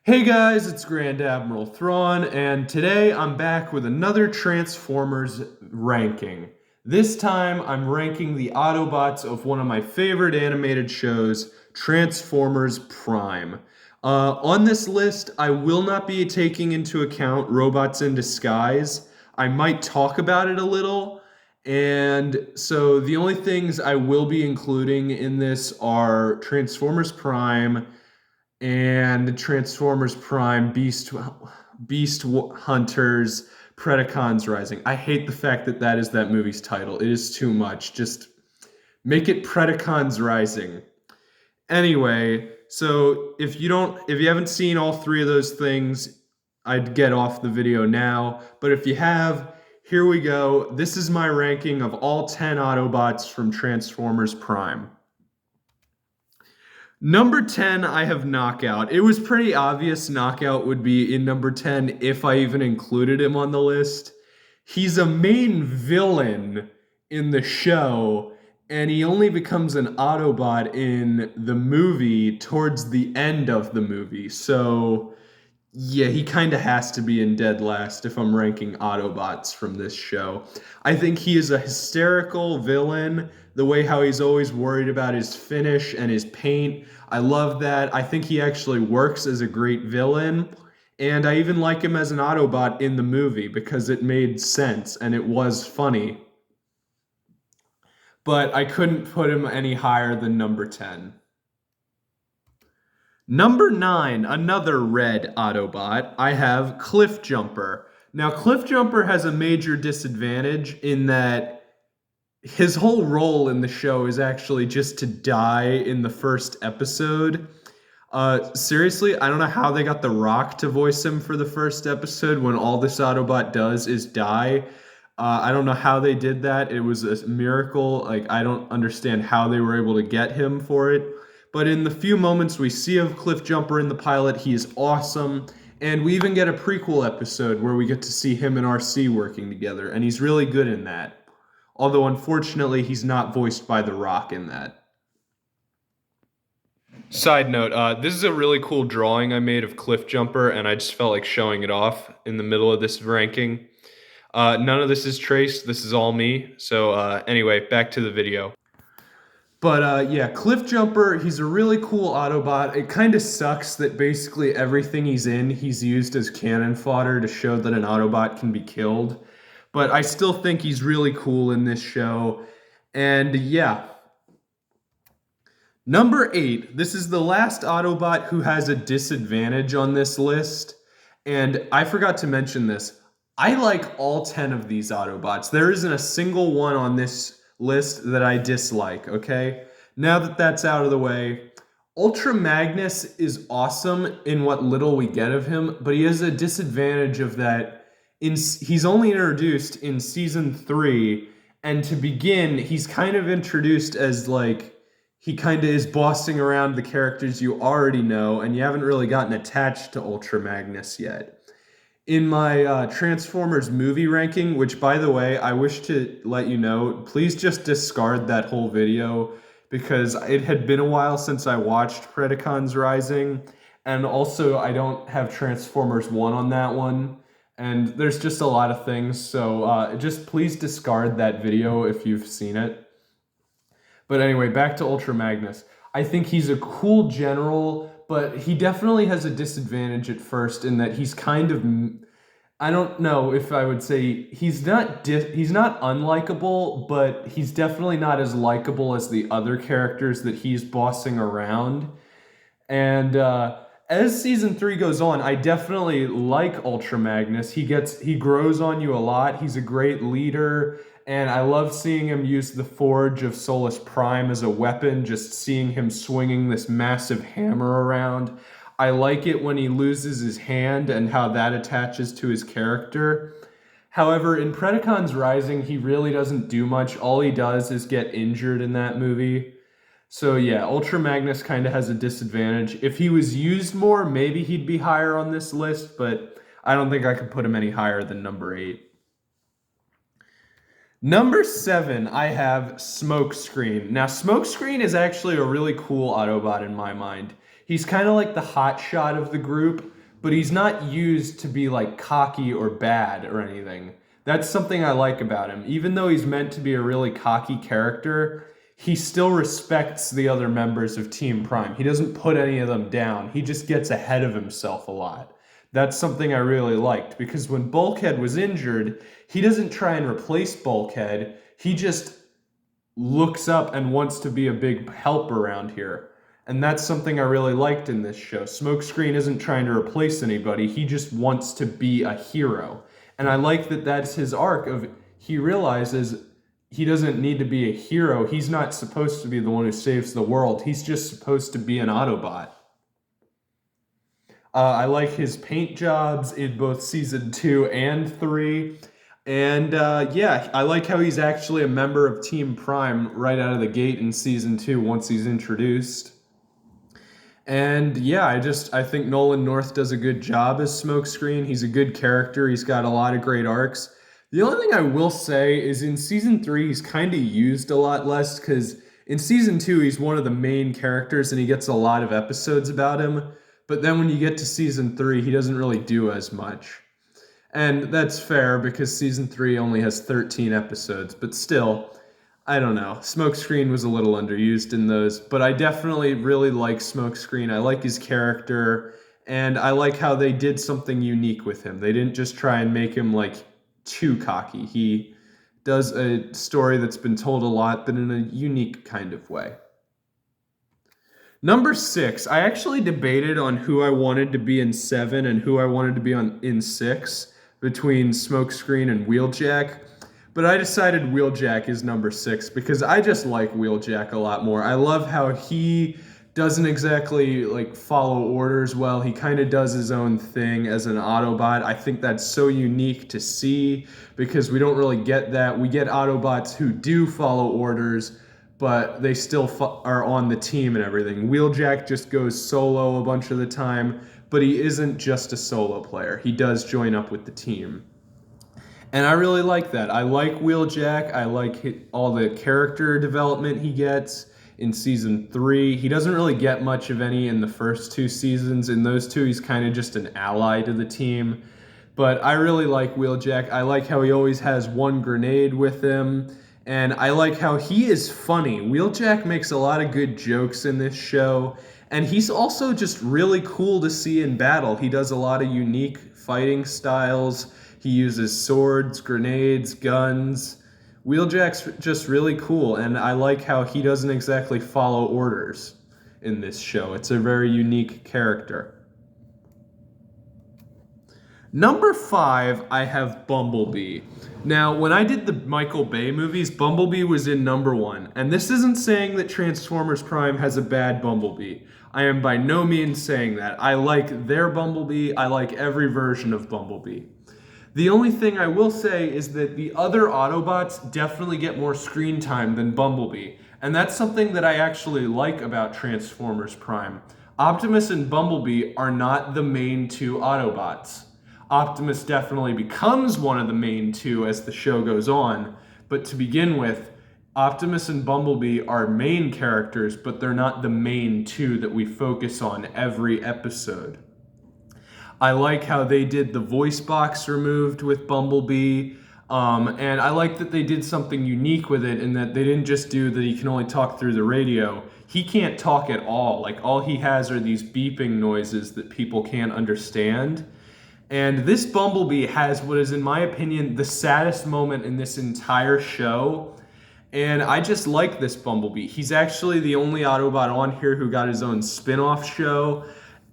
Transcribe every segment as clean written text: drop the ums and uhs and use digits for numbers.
Hey guys, it's Grand Admiral Thrawn, and today I'm back with another Transformers ranking. This time I'm ranking the Autobots of one of my favorite animated shows, Transformers Prime. On this list, I will not be taking into account Robots in Disguise. I might talk about it a little, and so the only things I will be including in this are Transformers Prime and Transformers Prime, Beast Hunters, Predacons Rising. I hate the fact that that is that movie's title. It is too much. Just make it Predacons Rising. Anyway, so if you haven't seen all three of those things, I'd get off the video now. But if you have, here we go. This is my ranking of all 10 Autobots from Transformers Prime. Number 10, I have Knockout. It was pretty obvious Knockout would be in number 10 if I even included him on the list. He's a main villain in the show, and he only becomes an Autobot in the movie towards the end of the movie. So, yeah, he kind of has to be in dead last if I'm ranking Autobots from this show. I think he is a hysterical villain, the way how he's always worried about his finish and his paint. I love that. I think he actually works as a great villain. And I even like him as an Autobot in the movie because it made sense and it was funny. But I couldn't put him any higher than number 10. Number 9, another red Autobot, I have Cliff Jumper. Now, Cliff Jumper has a major disadvantage in that his whole role in the show is actually just to die in the first episode. Seriously, I don't know how they got The Rock to voice him for the first episode when all this Autobot does is die. I don't know how they did that. It was a miracle. Like, I don't understand how they were able to get him for it. But in the few moments we see of Cliff Jumper in the pilot, he is awesome. And we even get a prequel episode where we get to see him and RC working together, and he's really good in that. Although, unfortunately, he's not voiced by The Rock in that. Side note, this is a really cool drawing I made of Cliff Jumper, and I just felt like showing it off in the middle of this ranking. None of this is traced. This is all me. So anyway, back to the video. But yeah, Cliff Jumper, he's a really cool Autobot. It kind of sucks that basically everything he's in, he's used as cannon fodder to show that an Autobot can be killed. But I still think he's really cool in this show. And yeah. Number 8, this is the last Autobot who has a disadvantage on this list. And I forgot to mention this. I like all 10 of these Autobots. There isn't a single one on this list that I dislike, okay? Now that that's out of the way, Ultra Magnus is awesome in what little we get of him, but he has a disadvantage of that. He's only introduced in season 3, and to begin, he's kind of introduced as like, he kind of is bossing around the characters you already know, and you haven't really gotten attached to Ultra Magnus yet. In my Transformers movie ranking, which, by the way, I wish to let you know, please just discard that whole video because it had been a while since I watched Predacons Rising, and also I don't have Transformers 1 on that one, and there's just a lot of things, so just please discard that video if you've seen it. But anyway, back to Ultra Magnus. I think he's a cool general, but he definitely has a disadvantage at first in that he's kind of, I don't know if I would say he's not unlikable, but he's definitely not as likable as the other characters that he's bossing around. And as season 3 goes on, I definitely like Ultra Magnus. He grows on you a lot. He's a great leader. And I love seeing him use the Forge of Solus Prime as a weapon, just seeing him swinging this massive hammer around. I like it when he loses his hand and how that attaches to his character. However, in Predacons Rising, he really doesn't do much. All he does is get injured in that movie. So yeah, Ultra Magnus kind of has a disadvantage. If he was used more, maybe he'd be higher on this list, but I don't think I could put him any higher than number 8. Number 7, I have Smokescreen. Now, Smokescreen is actually a really cool Autobot in my mind. He's kind of like the hot shot of the group, but he's not used to be like cocky or bad or anything. That's something I like about him. Even though he's meant to be a really cocky character, he still respects the other members of Team Prime. He doesn't put any of them down. He just gets ahead of himself a lot. That's something I really liked because when Bulkhead was injured, he doesn't try and replace Bulkhead. He just looks up and wants to be a big help around here. And that's something I really liked in this show. Smokescreen isn't trying to replace anybody. He just wants to be a hero. And I like that that's his arc of he realizes he doesn't need to be a hero. He's not supposed to be the one who saves the world. He's just supposed to be an Autobot. I like his paint jobs in both season 2 and 3. And yeah, I like how he's actually a member of Team Prime right out of the gate in season 2 once he's introduced. And yeah, I think Nolan North does a good job as Smokescreen. He's a good character. He's got a lot of great arcs. The only thing I will say is in season 3, he's kind of used a lot less because in season 2, he's one of the main characters and he gets a lot of episodes about him. But then when you get to season 3, he doesn't really do as much. And that's fair because season 3 only has 13 episodes, but still, I don't know. Smokescreen was a little underused in those, but I definitely really like Smokescreen. I like his character, and I like how they did something unique with him. They didn't just try and make him like too cocky. He does a story that's been told a lot, but in a unique kind of way. Number 6, I actually debated on who I wanted to be in 7 and who I wanted to be in 6 between Smokescreen and Wheeljack. But I decided Wheeljack is number 6 because I just like Wheeljack a lot more. I love how he doesn't exactly like follow orders well. He kind of does his own thing as an Autobot. I think that's so unique to see because we don't really get that. We get Autobots who do follow orders, but they still are on the team and everything. Wheeljack just goes solo a bunch of the time, but he isn't just a solo player. He does join up with the team. And I really like that. I like Wheeljack. I like all the character development he gets in season 3. He doesn't really get much of any in the first 2 seasons. In those 2, he's kind of just an ally to the team. But I really like Wheeljack. I like how he always has one grenade with him. And I like how he is funny. Wheeljack makes a lot of good jokes in this show. And he's also just really cool to see in battle. He does a lot of unique fighting styles. He uses swords, grenades, guns. Wheeljack's just really cool, and I like how he doesn't exactly follow orders in this show. It's a very unique character. Number 5, I have Bumblebee. Now, when I did the Michael Bay movies, Bumblebee was in number 1, and this isn't saying that Transformers Prime has a bad Bumblebee. I am by no means saying that. I like their Bumblebee. I like every version of Bumblebee. The only thing I will say is that the other Autobots definitely get more screen time than Bumblebee, and that's something that I actually like about Transformers Prime. Optimus and Bumblebee are not the main 2 Autobots. Optimus definitely becomes one of the main 2 as the show goes on, but to begin with, Optimus and Bumblebee are main characters, but they're not the main 2 that we focus on every episode. I like how they did the voice box removed with Bumblebee, and I like that they did something unique with it in that they didn't just do that he can only talk through the radio. He can't talk at all. Like, all he has are these beeping noises that people can't understand. And this Bumblebee has what is, in my opinion, the saddest moment in this entire show. And I just like this Bumblebee. He's actually the only Autobot on here who got his own spin-off show,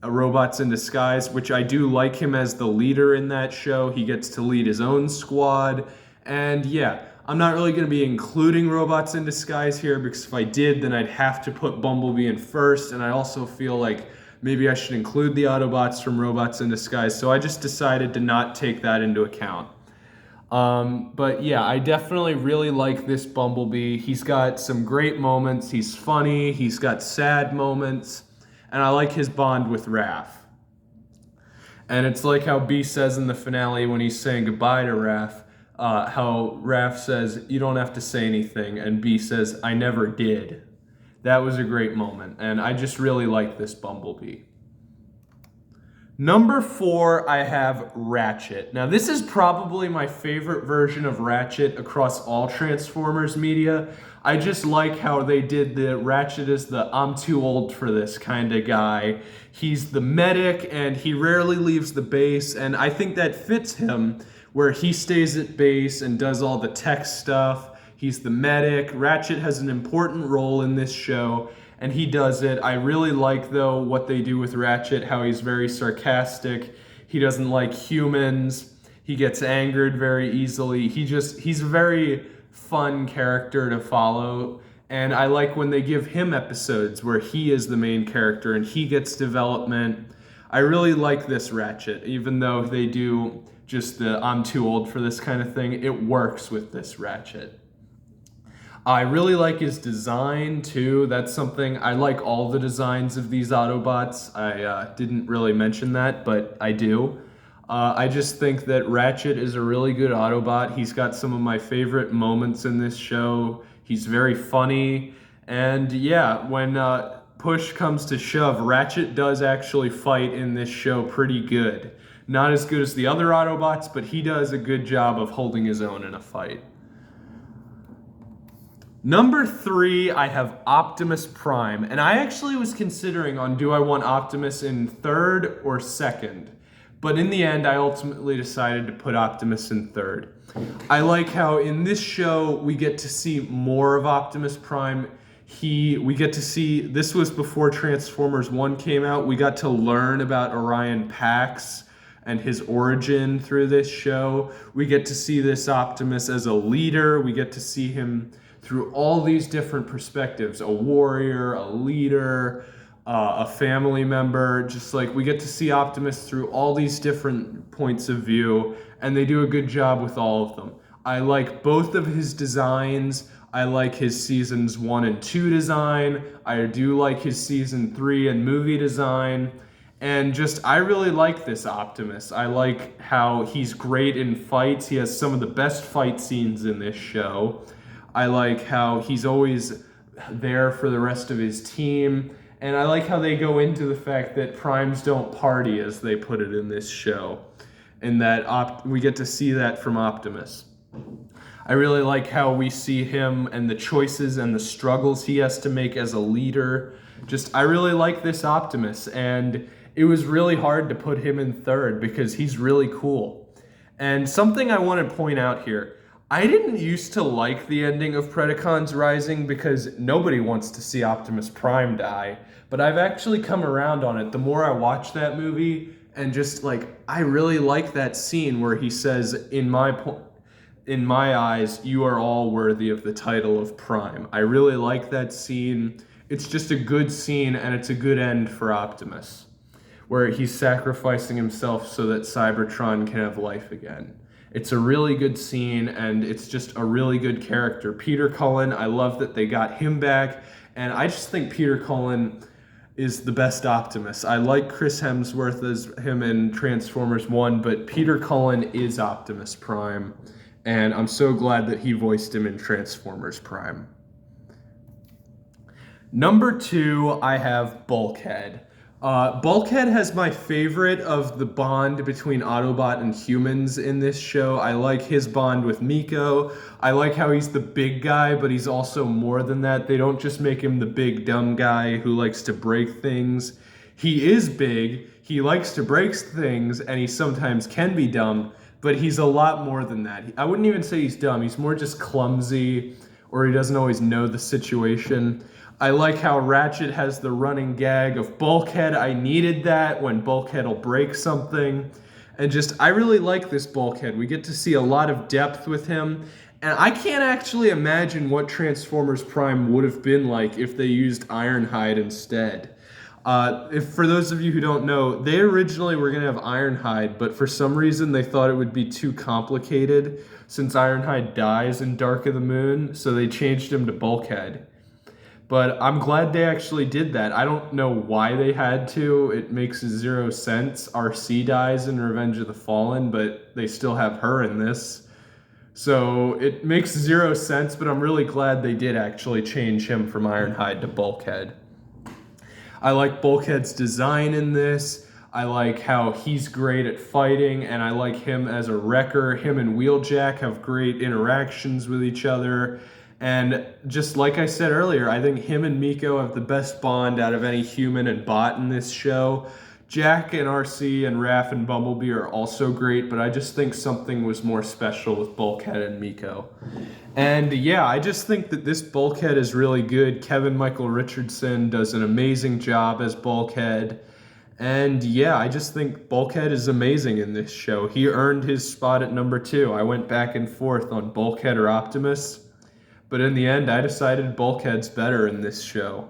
Robots in Disguise, which I do like him as the leader in that show. He gets to lead his own squad. And yeah, I'm not really going to be including Robots in Disguise here because if I did, then I'd have to put Bumblebee in first. And I also feel like maybe I should include the Autobots from Robots in Disguise. So I just decided to not take that into account. But yeah, I definitely really like this Bumblebee. He's got some great moments. He's funny. He's got sad moments. And I like his bond with Raph. And it's like how B says in the finale when he's saying goodbye to Raph, how Raph says, "You don't have to say anything," and B says, "I never did." That was a great moment, and I just really like this Bumblebee. Number 4, I have Ratchet. Now, this is probably my favorite version of Ratchet across all Transformers media. I just like how they did the Ratchet as the I'm too old for this kind of guy. He's the medic, and he rarely leaves the base, and I think that fits him, where he stays at base and does all the tech stuff. He's the medic. Ratchet has an important role in this show, and he does it. I really like, though, what they do with Ratchet, how he's very sarcastic. He doesn't like humans. He gets angered very easily. He's a very fun character to follow. And I like when they give him episodes where he is the main character and he gets development. I really like this Ratchet, even though they do just the I'm too old for this kind of thing. It works with this Ratchet. I really like his design too. That's something, I like all the designs of these Autobots. I didn't really mention that, but I do. I just think that Ratchet is a really good Autobot. He's got some of my favorite moments in this show. He's very funny. And yeah, when push comes to shove, Ratchet does actually fight in this show pretty good. Not as good as the other Autobots, but he does a good job of holding his own in a fight. Number 3, I have Optimus Prime, and I actually was considering on do I want Optimus in 3rd or 2nd, but in the end I ultimately decided to put Optimus in 3rd. I like how in this show we get to see more of Optimus Prime. We get to see, this was before Transformers 1 came out, we got to learn about Orion Pax and his origin through this show. We get to see this Optimus as a leader. We get to see him through all these different perspectives, a warrior, a leader, a family member. Just like we get to see Optimus through all these different points of view, and they do a good job with all of them. I like both of his designs. I like his seasons 1 and 2 design. I do like his season 3 and movie design. And just, I really like this Optimus. I like how he's great in fights. He has some of the best fight scenes in this show. I like how he's always there for the rest of his team. And I like how they go into the fact that primes don't party, as they put it in this show. And that we get to see that from Optimus. I really like how we see him and the choices and the struggles he has to make as a leader. Just, I really like this Optimus. And it was really hard to put him in 3rd because he's really cool. And something I want to point out here, I didn't used to like the ending of Predacons Rising because nobody wants to see Optimus Prime die, but I've actually come around on it the more I watch that movie, and just like, I really like that scene where he says, in my eyes, you are all worthy of the title of Prime. I really like that scene. It's just a good scene, and it's a good end for Optimus, where he's sacrificing himself so that Cybertron can have life again. It's a really good scene, and it's just a really good character. Peter Cullen, I love that they got him back, and I just think Peter Cullen is the best Optimus. I like Chris Hemsworth as him in Transformers 1, but Peter Cullen is Optimus Prime, and I'm so glad that he voiced him in Transformers Prime. Number 2, I have Bulkhead. Bulkhead has my favorite of the bond between Autobot and humans in this show. I like his bond with Miko. I like how he's the big guy, but he's also more than that. They don't just make him the big dumb guy who likes to break things. He is big, he likes to break things, and he sometimes can be dumb, but he's a lot more than that. I wouldn't even say he's dumb, he's more just clumsy, or he doesn't always know the situation. I like how Ratchet has the running gag of Bulkhead. I needed that when Bulkhead will break something. And just, I really like this Bulkhead. We get to see a lot of depth with him. And I can't actually imagine what Transformers Prime would have been like if they used Ironhide instead. For those of you who don't know, they originally were going to have Ironhide, but for some reason they thought it would be too complicated since Ironhide dies in Dark of the Moon, so they changed him to Bulkhead. But I'm glad they actually did that. I don't know why they had to. It makes 0 sense. RC dies in Revenge of the Fallen, but they still have her in this. So it makes zero sense, but I'm really glad they did actually change him from Ironhide to Bulkhead. I like Bulkhead's design in this. I like how he's great at fighting, and I like him as a wrecker. Him and Wheeljack have great interactions with each other. And just like I said earlier, I think him and Miko have the best bond out of any human and bot in this show. Jack and RC and Raph and Bumblebee are also great, but I just think something was more special with Bulkhead and Miko. And yeah, I just think that this Bulkhead is really good. Kevin Michael Richardson does an amazing job as Bulkhead. And yeah, I just think Bulkhead is amazing in this show. He earned his spot at number 2. I went back and forth on Bulkhead or Optimus, but in the end, I decided Bulkhead's better in this show.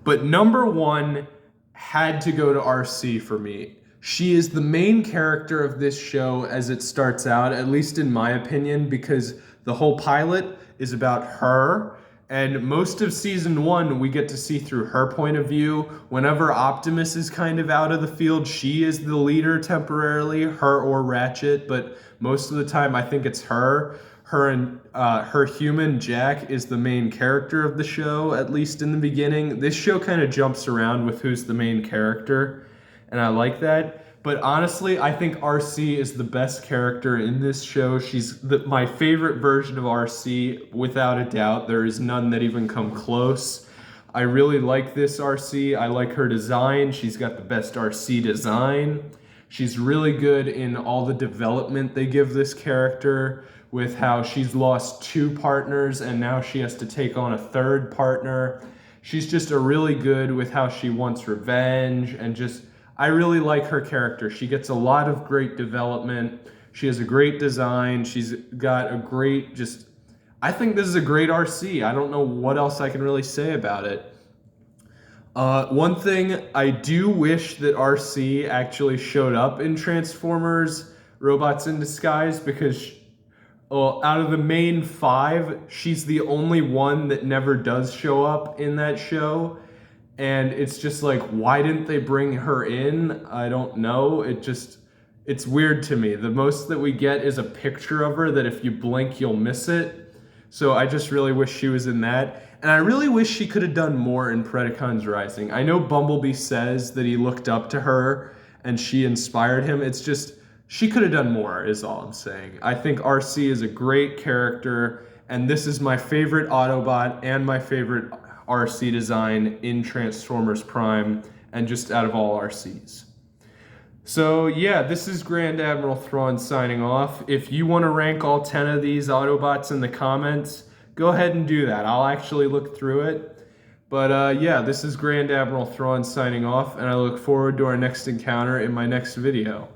But number 1 had to go to RC for me. She is the main character of this show as it starts out, at least in my opinion, because the whole pilot is about her. And most of season 1, we get to see through her point of view. Whenever Optimus is kind of out of the field, she is the leader temporarily, her or Ratchet, but most of the time I think it's her. Her and her human, Jack, is the main character of the show, at least in the beginning. This show kind of jumps around with who's the main character, and I like that. But honestly, I think RC is the best character in this show. She's my favorite version of RC, without a doubt. There is none that even come close. I really like this RC. I like her design. She's got the best RC design. She's really good in all the development they give this character, with how she's lost 2 partners and now she has to take on a 3rd partner. She's just a really good with how she wants revenge, and just, I really like her character. She gets a lot of great development. She has a great design. She's got a great, just, I think this is a great RC. I don't know what else I can really say about it. One thing, I do wish that RC actually showed up in Transformers Robots in Disguise, because out of the main 5, she's the only one that never does show up in that show. And it's just like, why didn't they bring her in? I don't know. It's weird to me. The most that we get is a picture of her that if you blink, you'll miss it. So I just really wish she was in that. And I really wish she could have done more in Predacons Rising. I know Bumblebee says that he looked up to her and she inspired him. It's just, she could have done more, is all I'm saying. I think RC is a great character, and this is my favorite Autobot and my favorite RC design in Transformers Prime, and just out of all RCs. So yeah, this is Grand Admiral Thrawn signing off. If you want to rank all 10 of these Autobots in the comments, go ahead and do that. I'll actually look through it. But yeah, this is Grand Admiral Thrawn signing off, and I look forward to our next encounter in my next video.